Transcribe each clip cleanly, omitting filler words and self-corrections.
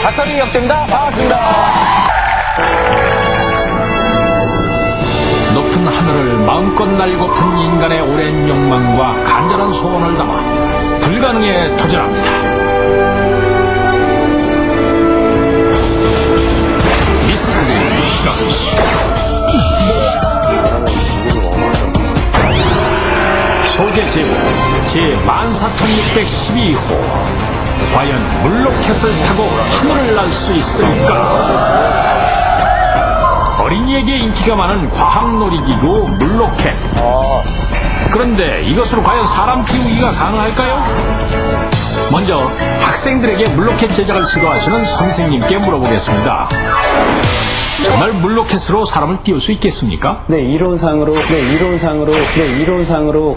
박하빈 역주입니다. 반갑습니다. 높은 하늘을 마음껏 날고픈 인간의 오랜 욕망과 간절한 소원을 담아 불가능에 도전합니다. 미스터리 실험실 소재 제목 제14612호. 과연 물로켓을 타고 하늘을 날 수 있을까? 어린이에게 인기가 많은 과학놀이기구 물로켓. 그런데 이것으로 과연 사람 띄우기가 가능할까요? 먼저 학생들에게 물로켓 제작을 지도하시는 선생님께 물어보겠습니다. 정말 물로켓으로 사람을 띄울 수 있겠습니까? 네, 이론상으로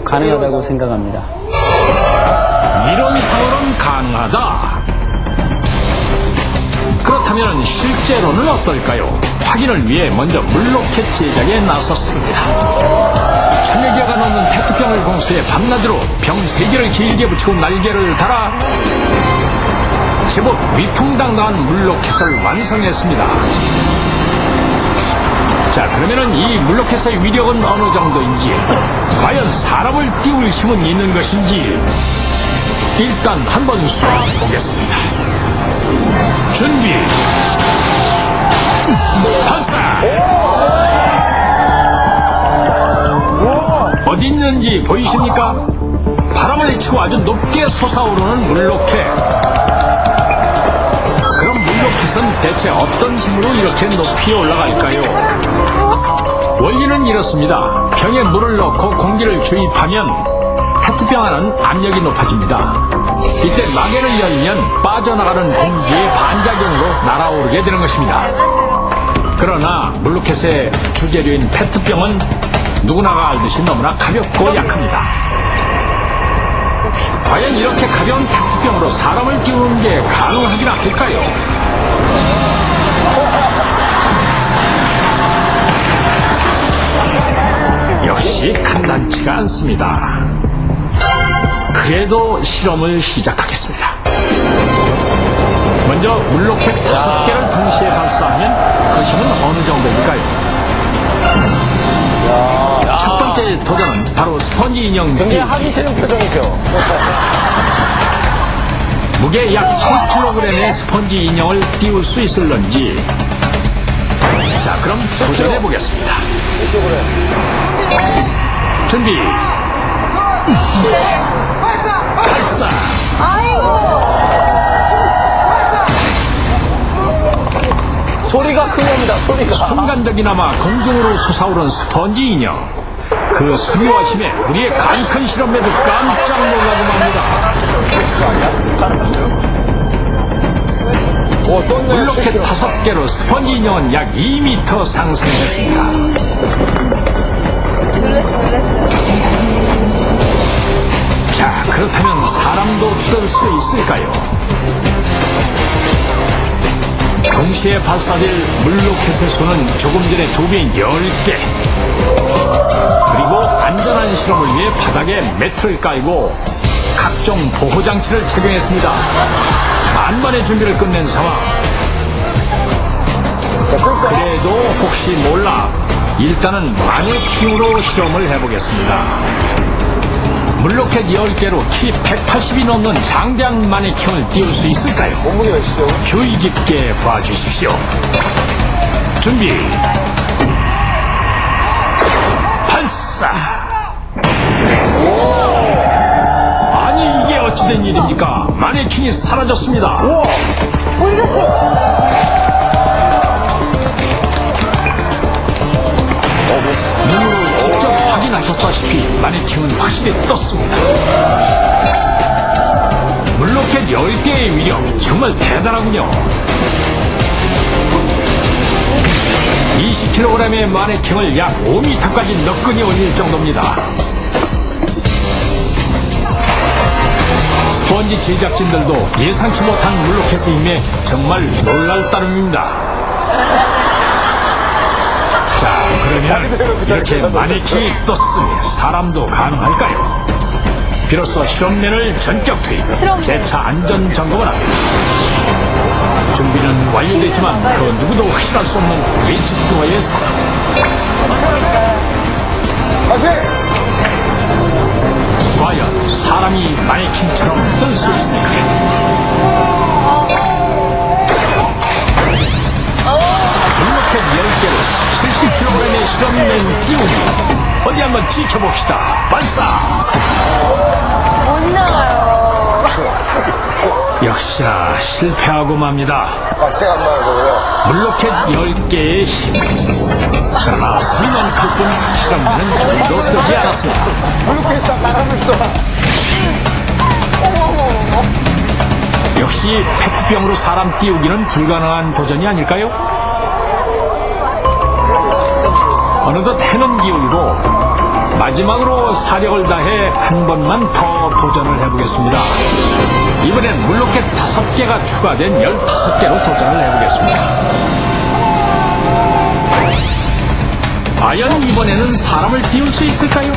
가능하다고 생각합니다. 이론상으로는 가능하다. 그렇다면 실제로는 어떨까요? 확인을 위해 먼저 물로켓 제작에 나섰습니다. 1000여개가 넘는 페트병을 공수해 밤낮으로 병 3개를 길게 붙이고 날개를 달아 제법 위풍당당한 물로켓을 완성했습니다. 자, 그러면은 이 물로켓의 위력은 어느 정도인지, 과연 사람을 띄울 힘은 있는 것인지 일단 한번 쏴 보겠습니다. 준비 발사! 어디 있는지 보이십니까? 바람을 치고 아주 높게 솟아오르는 물로켓. 그럼 물로켓은 대체 어떤 힘으로 이렇게 높이 올라갈까요? 원리는 이렇습니다. 병에 물을 넣고 공기를 주입하면 페트병 안은 압력이 높아집니다. 이때 마개를 열면 빠져나가는 공기의 반작용으로 날아오르게 되는 것입니다. 그러나 물로켓의 주재료인 페트병은 누구나가 알듯이 너무나 가볍고 약합니다. 과연 이렇게 가벼운 페트병으로 사람을 띄우는 게 가능하긴 할까요? 역시 간단치가 않습니다. 그래도 실험을 시작하겠습니다. 먼저 물로켓 5개를 동시에 발사하면 그 힘은 어느 정도일까요? 첫 번째 도전은 바로 스펀지 인형 굉장히 띄우기. 하기 싫은 표정이죠. 무게 약 7kg의 스펀지 인형을 띄울 수 있을런지. 자, 그럼 도전해 보겠습니다. 준비 발사. 소리가 큰 겁니다. 소리가. 순간적이나마 공중으로 솟아오른 스펀지 인형. 그 소리와 힘에 우리의 간큰 실험에도 깜짝 놀라고 맙니다. 물로켓 5개로 스펀지 인형은 약 2m 상승했습니다. 자, 그렇다면 사람도 뜰 수 있을까요? 동시에 발사될 물로켓의 수는 조금 전에 2배인 10개. 그리고 안전한 실험을 위해 바닥에 매트를 깔고 각종 보호장치를 착용했습니다. 만반의 준비를 끝낸 상황. 그래도 혹시 몰라 일단은 마네킹으로 실험을 해보겠습니다. 물로켓 10개로 키 180이 넘는 장대한 마네킹을 띄울 수 있을까요? 몸무게 몇이죠? 주의 깊게 봐주십시오. 준비 발사. 아니, 이게 어찌된 일입니까? 마네킹이 사라졌습니다. 어디 갔어? 눈으로 직접 확인하셨다시피 마네킹은 확실히 떴습니다. 물로켓 10개의 위력 정말 대단하군요. 20kg의 마네킹을 약 5m까지 너끈히 올릴 정도입니다. 스펀지 제작진들도 예상치 못한 물로켓의 힘에 정말 놀랄 따름입니다. 자, 그러면 이렇게 마네킹이 떴으니 사람도 가능할까요? 비로소 실험맨을 전격 투입, 재차 안전 점검을 합니다. 준비는 완료됐지만 그 누구도 확실할 수 없는 외측도와의 싸움. 과연 사람이 마네킹처럼 뜰 수 있을까요? 블로켓 10개를 70kg의 실험맨 띄우기. 어디 한번 지켜봅시다. 발사! 못 나가요. 역시나 실패하고 맙니다. 제가 안 나와서요. 블로켓 10개의 힘. 그러나 소리만 클 뿐 실험맨은 좀도 뜨지 않았습니다. 블루캐스터 사람을 써. 역시 페트병으로 사람 띄우기는 불가능한 도전이 아닐까요? 어느덧 해는 기울고 마지막으로 사력을 다해 한 번만 더 도전을 해보겠습니다. 이번엔 물로켓 5개가 추가된 15개로 도전을 해보겠습니다. 과연 이번에는 사람을 띄울 수 있을까요?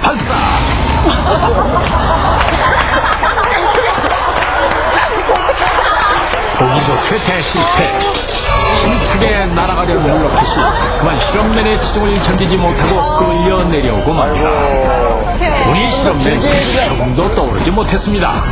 발사! 보기 좋게 대실패. 힘차게 날아가려는 물로켓이 그만 실험맨의 지종을 견디지 못하고 끌려 내려오고 맙니다. 우리 실험맨 조금도 떠오르지 못했습니다.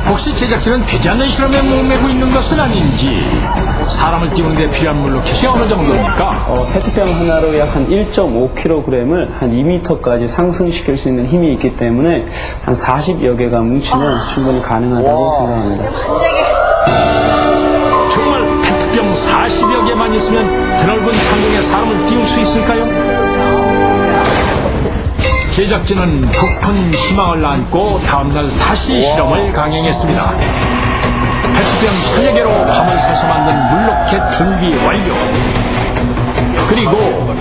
혹시 제작진은 되지 않는 실험에 목매고 있는 것은 아닌지. 사람을 띄우는 데 필요한 물로켓이 어느 정도입니까? 페트병 하나로 약 한 1.5kg을 한 2m까지 상승시킬 수 있는 힘이 있기 때문에 한 40여 개가 뭉치면 충분히 가능하다고 생각합니다. 정말 페트병 40여 개만 있으면 드넓은 창공에 사람을 띄울 수 있을까요? 제작진은 높은 희망을 안고 다음날 다시 실험을 강행했습니다. 페트병 1000여 개로 밤을 새서 만든 물로켓 준비 완료. 그리고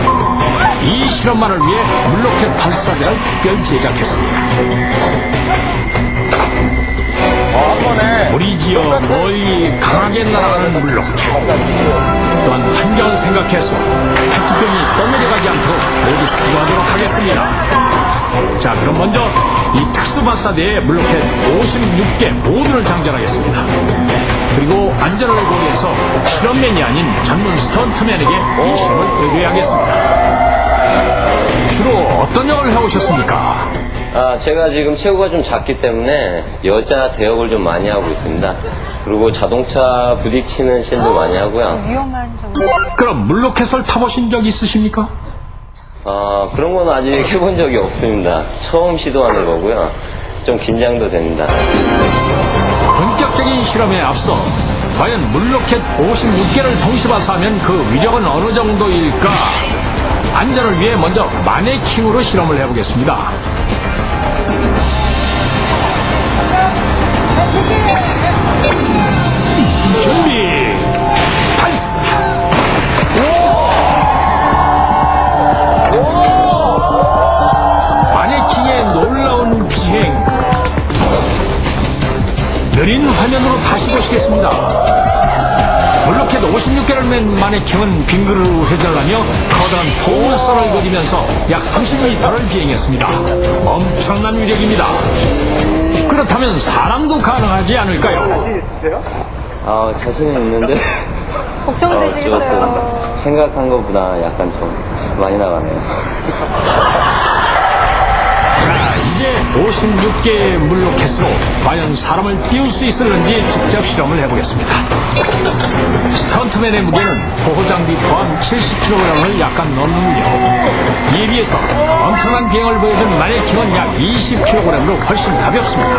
이 실험만을 위해 물로켓 발사대를 특별 제작했습니다. 한 번에. 무리지어 멀리 강하게 날아가는 물로켓. 또한 환경을 생각해서 페트병이 떠내려가지 않도록 모두 수거하도록 하겠습니다. 자, 그럼 먼저 이 특수 발사대에 물로켓 56개 모두를 장전하겠습니다. 그리고 안전을 고려해서 실험맨이 아닌 전문 스턴트맨에게 이 실험을 의뢰하겠습니다. 주로 어떤 역을 해오셨습니까? 제가 지금 체구가 좀 작기 때문에 여자 대역을 좀 많이 하고 있습니다. 그리고 자동차 부딪히는 씬도 많이 하고요. 위험한 정도. 그럼 물로켓을 타보신 적 있으십니까? 그런 건 아직 해본 적이 없습니다. 처음 시도하는 거고요. 좀 긴장도 됩니다. 본격적인 실험에 앞서 과연 물로켓 56개를 동시 발사하면 그 위력은 어느 정도일까? 안전을 위해 먼저 마네킹으로 실험을 해보겠습니다. 준비 발사. 마네킹의 놀라운 비행. 느린 화면으로 다시 보시겠습니다. 물로켓 56개를 맨 마네킹은 빙그르 회전하며 커다란 포물선을 그리면서 약 30m를 비행했습니다. 엄청난 위력입니다. 그렇다면 사람도 가능하지 않을까요? 자신은 있는데 걱정되시겠어요. 생각한 것보다 약간 좀 많이 나가네요. 자, 이제 56개의 물로켓으로 과연 사람을 띄울 수 있을는지 직접 실험을 해보겠습니다. 스턴트맨의 무게는 보호장비 포함 70kg을 약간 넘는군요. 이에 비해서 엄청난 비행을 보여준 마네킹은 약 20kg으로 훨씬 가볍습니다.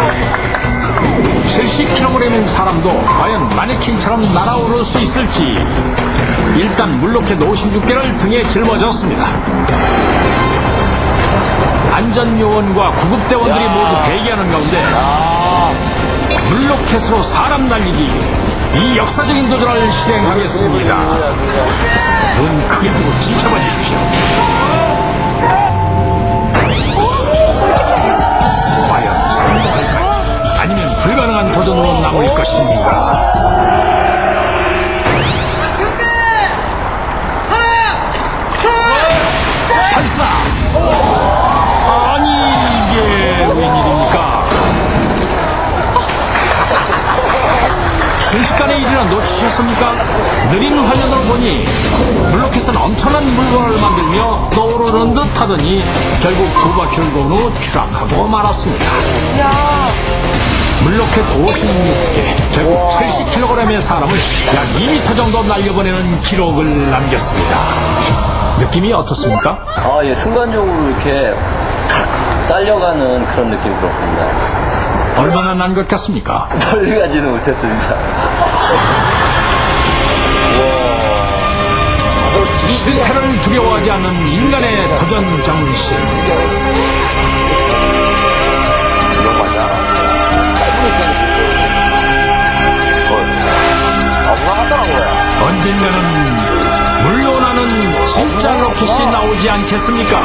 70kg인 사람도 과연 마네킹처럼 날아오를 수 있을지 일단 물로켓 56개를 등에 짊어졌습니다. 안전요원과 구급대원들이 모두 대기하는 가운데 물로켓으로 사람 날리기 이 역사적인 도전을 실행하겠습니다. 눈 크게 뜨고 지켜봐 주십시오. 과연 성공할까요? 아니면 불가능한 도전으로 남을 것인가? 발사! 아니 이게 웬일입니까? 순식간에 일이나 놓치셨습니까? 느린 화면으로 보니 물로켓은 엄청난 물건을 만들며 떠오르는 듯 하더니 결국 두 바퀴를 돈 후 추락하고 말았습니다. 야, 물로켓 56개, 결국 70kg의 사람을 약 2m 정도 날려보내는 기록을 남겼습니다. 느낌이 어떻습니까? 아, 예, 순간적으로 이렇게 탁 딸려가는 그런 느낌이 들었습니다. 얼마나 난 것 같습니까? 멀리 가지는 못했습니다. 실패를 두려워하지 않는 인간의 도전 정신. 이런 맞아. 억울하더라고요. 언젠가는 물러나는 진짜 로켓이 나오지 않겠습니까?